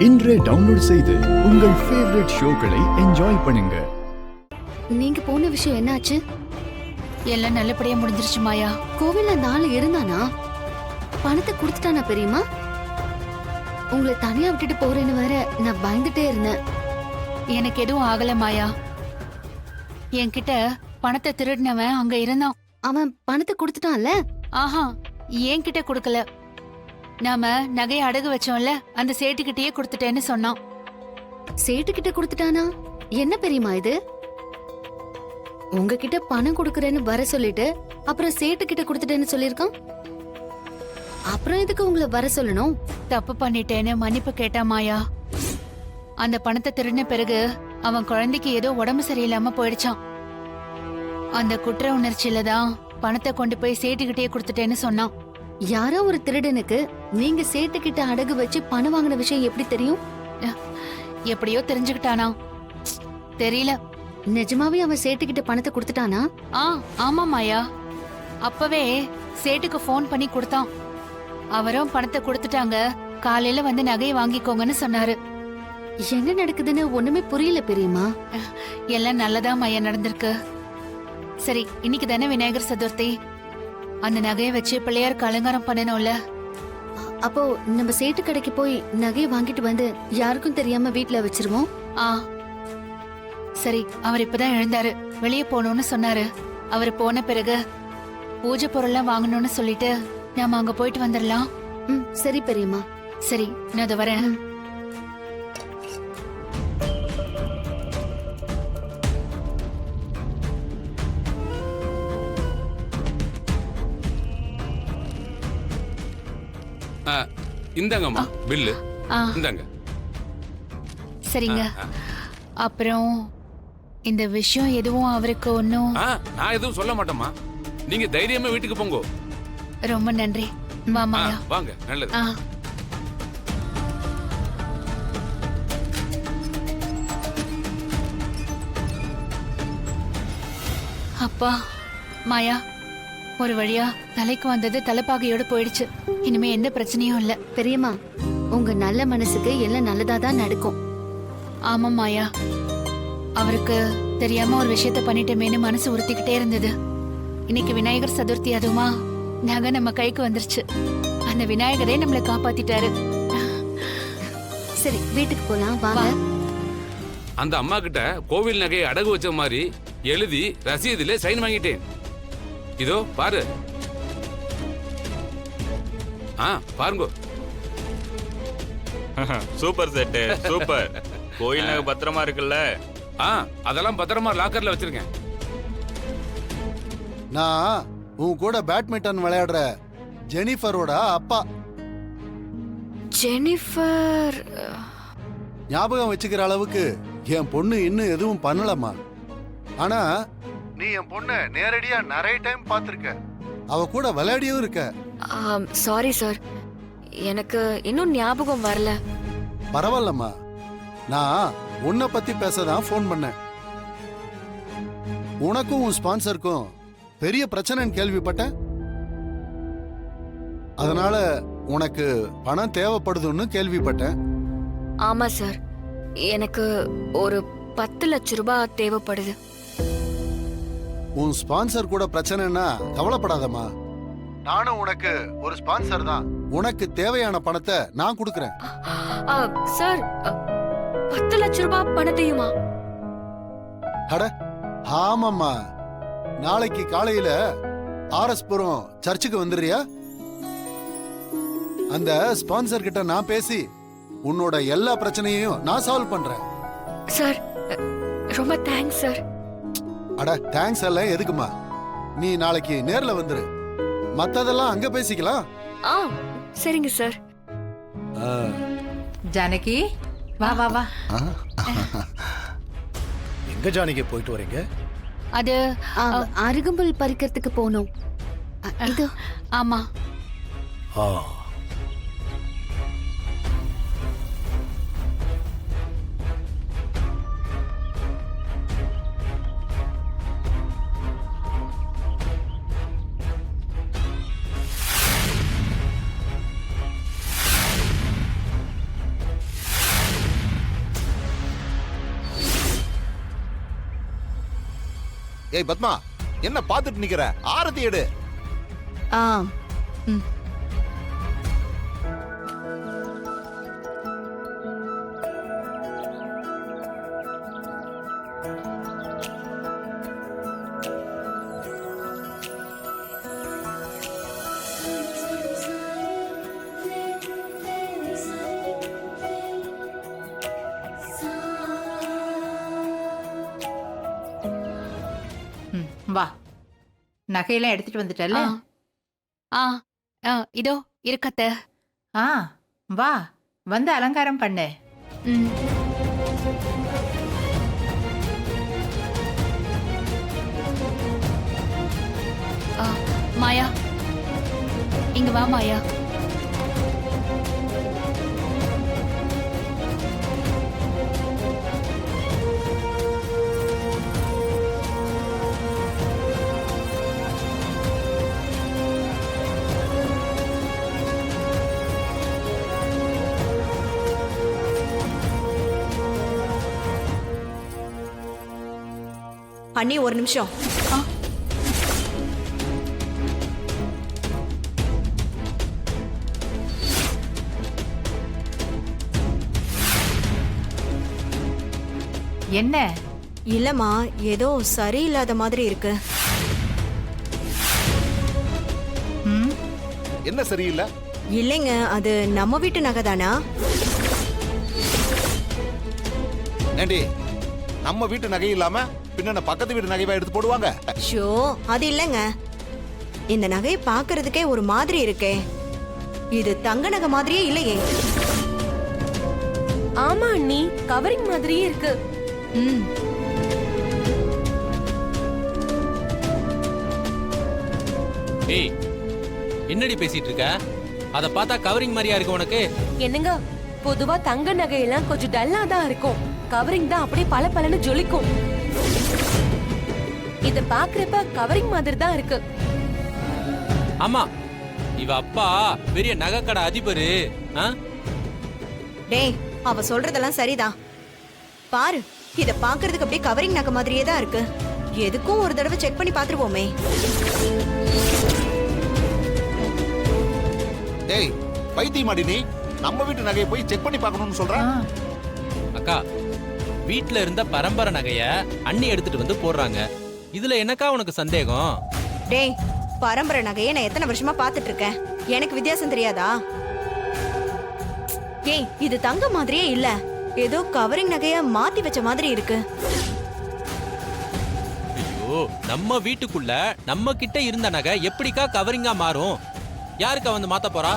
இன்றே டவுன்லோட் செய்து உங்கள் ஃபேவரட் ஷோக்களை என்ஜாய் பண்ணுங்க. நீங்க போன விஷயம் என்னாச்சு? எல்லாம் நல்லபடியா முடிஞ்சிருச்சு மாயா. கோவில்ல அந்த ஆளு இருந்தானா? பணத்தை கொடுத்துட்டானா பெரியம்மா? உங்களை தனியா விட்டுட்டு போறேன்னு வேற நான் பயந்துட்டே இருந்தேன். எனக்கு எதுவும் ஆகல மாயா. என்கிட்ட பணத்தை திருடினவன் அங்க இருந்தான். அவன் பணத்தை கொடுத்துட்டான்ல? ஆஹா, என்கிட்ட கொடுக்கல. நாம நகையை அடகு வச்சோம்ல, அந்த சேட்டுக்கிட்டயே கொடுத்துட்டேன்னு சொன்னான். சேட்டு கிட்ட கொடுத்துட்டானா? என்ன பெரியம்மா இது? உங்ககிட்ட பணம் கொடுக்கறேன்னு வர சொல்லிட்டு அப்புறம் சேட்டு கிட்ட கொடுத்துட்டேன்னு சொல்லிருக்கான். அப்புறம் எதுக்கு உங்களை வர சொல்லணும்? தப்பு பண்ணிட்டேன்னு மன்னிப்பு கேட்டா மாயா. அந்த பணத்தை திருடின பிறகு அவன் குழந்தைக்கு ஏதோ உடம்பு சரியில்லாம போயிடுச்சான். அந்த குற்ற உணர்ச்சியில தான் பணத்தை கொண்டு போய் சேட்டுக்கிட்டே கொடுத்துட்டேன்னு சொன்னான். யாரோ ஒரு திருடனுக்கு நீங்க சேட்டு கிட்ட அடகு வச்சு பணம் வாங்கின விஷயம் எப்படி தெரியும்? எப்படியோ தெரிஞ்சுக்கிட்டானா தெரியல. நிஜமாவே அவன் சேட்டு கிட்ட பணத்தை கொடுத்துட்டானா? ஆமா மாயா. அப்பவே சேட்டுக்கு போன் பண்ணி கொடுத்தான். அவரும் பணத்தை கொடுத்துட்டாங்க. காலையில வந்து நகையை வாங்கிக்கோங்கன்னு சொன்னாரு. என்ன நடக்குதுன்னு ஒண்ணுமே புரியல பெரியம்மா. எல்லாம் நல்லதா மாயா நடந்திருக்கு. சரி, இன்னைக்கு தானே விநாயகர் சதுர்த்தி. அந்த நகையை வச்சு பிள்ளையாருக்கு அலங்காரம் பண்ணணும்ல. அப்போ நம்ம சேட்டு கடைக்கு போய் நகையை வாங்கிட்டு வந்து யாருக்கும் தெரியாம வீட்டுல வச்சிருவோம். சரி, அவர் இப்பதான் எழுந்தாரு. வெளியே போகணும்னு சொன்னாரு. அவர் போன பிறகு பூஜை பொருள்லாம் வாங்கணும்னு சொல்லிட்டு நாம அங்க போயிட்டு வந்துடலாம். சரி பெரியம்மா. சரி, நான் அதை வரேன். இந்தாங்கம்மா பில்லு. இந்தாங்க. சரிங்க. அப்புறம் இந்த விஷயம் எதுவும் அவருக்கு ஒன்னும்? நான் எதுவும் சொல்ல மாட்டேம்மா. நீங்க தைரியமா வீட்டுக்கு போங்க. ரொம்ப நன்றி. வாமா. வாங்க. நல்லது. அப்பா, மாயா, ஒரு வழியா தலைக்கு வந்தது தலைப்பாகையோட போயிடுச்சு. இனிமே எந்த பிரச்சனையும் இல்ல. பெரியம்மா, உங்க நல்ல மனசுக்கு எல்லாம் நல்லதாதான் நடக்கும். ஆமா மாயா. அவருக்கு தெரியாம ஒரு விஷயத்த பண்ணிட்டேமேனு மனசு உறுத்திக்கிட்டே இருந்தது. இன்னைக்கு விநாயகர் சதுர்த்தி, அதுமா நகை நம்ம கைக்கு வந்துருச்சு. அந்த விநாயகரே நம்மளை காப்பாத்திட்டாரு. சரி, வீட்டுக்கு போலாம் வாங்க. அந்த அம்மா கிட்ட கோவில் நகையை அடகு வச்ச மாதிரி எழுதி ரசீதுல சைன் வாங்கிட்டேன். இதோ பாரு. பாருங்க. Super set, super. கோயில் நகை பத்திரமா இருக்குல்ல? அதெல்லாம் பத்திரமா லாக்கர்ல வச்சிருக்கேன். நான் உன் கூட பேட்மிண்டன் விளையாடுற ஜெனிஃபரோட அப்பா. ஜெனிஃபர்? ஞாபகம் வச்சுக்கிற அளவுக்கு என் பொண்ணு இன்னும் எதுவும் பண்ணலம்மா. ஆனா நீ என் பொண்ண நேரடியா நிறைய டைம் பார்த்திருக்க. அவ கூட விளையாடியும் இருக்க. சாரி சார், எனக்கு இன்னும் ஞாபகம் வரல. பரவாயில்லம்மா, நான் உன்னை பத்தி பேசதான் ஃபோன் பண்ணேன். உனக்கும் உன் ஸ்பான்சருக்கும் பெரிய பிரச்சனைன்னு கேள்விப்பட்டேன். அதனால உனக்கு பணம் தேவைப்படுதுன்னு கேள்விப்பட்டேன். ஆமா சார், எனக்கு ஒரு 10 லட்சம் ரூபாய் தேவைப்படுது. உன் ஸ்பான்சர் கூட பிரச்சனைன்னா கவலைப்படாதம்மா. நானும் உனக்கு ஒரு ஸ்பான்சர் தான். உனக்கு தேவையான பணத்தை நான் கொடுக்கறேன். சார், 10 லட்சம் ரூபாய் பணத்தையுமா? அட ஆமாம்மா, நாளைக்கு காலையில RS புரம் சர்ச்சுக்கு வந்துடுறியா? அந்த ஸ்பான்சர் கிட்ட நான் பேசி உன்னோட எல்லா பிரச்சனையையும் நான் சால்வ் பண்றேன். சார், ரொம்ப தேங்க்ஸ் சார். அட தேங்க்ஸ் எல்லாம் எதுக்குமா? நீ நாளைக்கு நேர்ல வந்துரு. மத்ததெல்லாம் அங்க பேசிக்கலாம். சரிங்க சார். ஜானகி, வா வா வா. எங்க ஜானகி போயிட்டு வரீங்க? அது அருகம்புல் பறிக்கிறதுக்கு போனோம். ஆமா. ஏய் பத்மா, என்ன பாத்துட்டு நிக்கிற? ஆரத்தி எடு. ஆ ம். ம், வா. நகையெல்லாம் எடுத்துட்டு வந்துட்டல்ல? ஆ ஆ இதோ இருக்கத்த. ஆ, வா. வந்து அலங்காரம் பண்ணு. ம். ஆ, மாயா இங்க வா மாயா. அண்ணி ஒரு நிமிஷம். என்ன? இல்லம்மா, ஏதோ சரியில்லாத மாதிரி இருக்கு. ம், என்ன சரியில்லை? இல்லைங்க, அது நம்ம வீட்டு நகை தானா? ஏண்டி, நம்ம வீட்டு நகை இல்லாம பின்ன பக்கத்து வீட்டு நகைவா எடுத்து போடுவாங்க? ஷோ, அது இல்லைங்க. இந்த நகையை பார்க்கிறதுக்கே ஒரு மாதிரி இருக்கே. இது தங்க நகை மாதிரியே இல்லையே. ஆமா அண்ணி, கவரிங் மாதிரியே இருக்கு. ம். ஏய், என்னடி பேசிட்டு இருக்க? அத பார்த்தா கவரிங் மாதிரியா இருக்கு உனக்கு? என்னங்க, பொதுவா தங்க நகையெல்லாம் கொஞ்சம் டல்லா தான் இருக்கும். கவரிங் தான் அப்படியே பளபளன்னு ஜொலிக்கும். இத பாக்குறப்ப கவரிங் மாதிரி தான் இருக்கு. ஆமா, இவ அப்பா பெரிய நகைக்கடை அதிபரு. ஆ? டேய், அவ சொல்றதெல்லாம் சரிதான். பாரு, இத பார்க்கிறதுக்கு அப்படியே கவரிங் நகை மாதிரியே தான் இருக்கு. எதுக்கும் ஒரு தடவை செக் பண்ணி பாத்துருவோமே. ஏய், பைத்தியமாடி நீ? நம்ம வீட்டு நகையை போய் செக் பண்ணி பார்க்கணும்னு சொல்ற? ஆ. அக்கா, வீட்ல இருந்த பரம்பரை நகைய அண்ணி எடுத்துட்டு வந்து போடுறாங்க. இதுல என்னக்கா உனக்கு சந்தேகம்? டேய், பரம்பரை நகையை நான் எத்தனை வருஷமா பாத்துட்டு இருக்கேன். எனக்கு வித்தியாசம் தெரியாதா? ஏய், இது தங்க மாதிரியே இல்ல. ஏதோ கவரிங் நகைய மாத்தி வச்ச மாதிரி இருக்கு. ஐயோ, நம்ம வீட்டுக்குள்ள நம்ம கிட்ட இருந்த நகை எப்படிக்கா கவரிங்கா மாறும்? யாருக்கா வந்து மாத்த போறா?